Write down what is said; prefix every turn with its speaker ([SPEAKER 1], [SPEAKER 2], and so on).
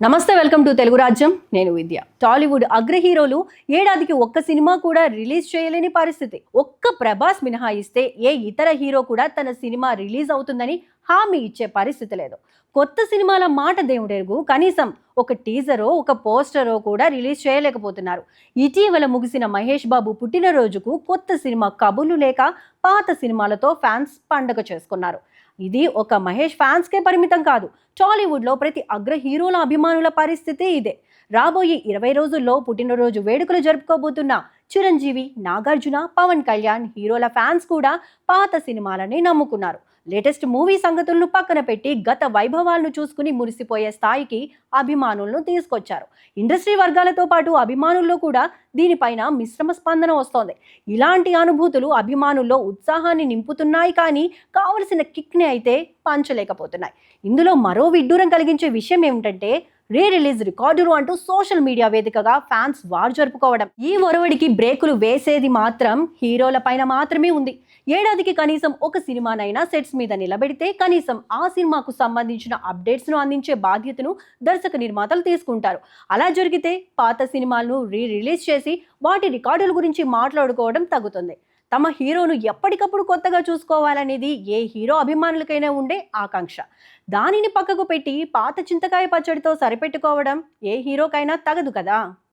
[SPEAKER 1] నమస్తే, welcome to Telugu రాజ్యం. నేను విద్య. టాలీవుడ్ అగ్ర హీరోలు ఏడాదికి ఒక్క సినిమా కూడా రిలీజ్ చేయలేని పరిస్థితి. ఒక్క ప్రభాస్ మినహాయిస్తే ఏ ఇతర హీరో కూడా తన సినిమా రిలీజ్ అవుతుందని హామీ ఇచ్చే పరిస్థితి లేదు. కొత్త సినిమాల మాట దేవుడెరుగు, కనీసం ఒక టీజరో ఒక పోస్టరో కూడా రిలీజ్ చేయలేకపోతున్నారు. ఇటీవల ముగిసిన మహేష్ బాబు పుట్టినరోజుకు కొత్త సినిమా కబుర్లు లేక పాత సినిమాలతో ఫ్యాన్స్ పండగ చేసుకున్నారు. ఇది ఒక మహేష్ ఫ్యాన్స్కే పరిమితం కాదు, టాలీవుడ్లో ప్రతి అగ్ర హీరోల అభిమానుల పరిస్థితి ఇదే. రాబోయే 20 రోజుల్లో పుట్టినరోజు వేడుకలు జరుపుకోబోతున్న చిరంజీవి, నాగార్జున, పవన్ కళ్యాణ్ హీరోల ఫ్యాన్స్ కూడా పాత సినిమాలని నమ్ముకున్నారు. లేటెస్ట్ మూవీ సంగతులను పక్కన పెట్టి గత వైభవాలను చూసుకుని మురిసిపోయే స్థాయికి అభిమానులను తీసుకొచ్చారు. ఇండస్ట్రీ వర్గాలతో పాటు అభిమానుల్లో కూడా దీనిపైన మిశ్రమ స్పందన వస్తోంది. ఇలాంటి అనుభూతులు అభిమానుల్లో ఉత్సాహాన్ని నింపుతున్నాయి, కానీ కావలసిన కిక్ని అయితే పంచలేకపోతున్నాయి. ఇందులో మరో విడ్డూరం కలిగించే విషయం ఏమిటంటే, రీ రిలీజ్ రికార్డులు అంటూ సోషల్ మీడియా వేదికగా ఫ్యాన్స్ వార్ జరుపుకోవడం. ఈ ఒరవడికి బ్రేకులు వేసేది మాత్రం హీరోల పైన మాత్రమే ఉంది. ఏడాదికి కనీసం ఒక సినిమానైనా సెట్స్ మీద నిలబెడితే కనీసం ఆ సినిమాకు సంబంధించిన అప్డేట్స్ను అందించే బాధ్యతను దర్శక నిర్మాతలు తీసుకుంటారు. అలా జరిగితే పాత సినిమాలను రిలీజ్ చేసి వాటి రికార్డుల గురించి మాట్లాడుకోవడం తగ్గుతుంది. తమ హీరోను ఎప్పటికప్పుడు కొత్తగా చూసుకోవాలనేది ఏ హీరో అభిమానులకైనా ఉండే ఆకాంక్ష. దానిని పక్కకు పెట్టి పాత చింతకాయ పచ్చడితో సరిపెట్టుకోవడం ఏ హీరోకైనా తగదు కదా.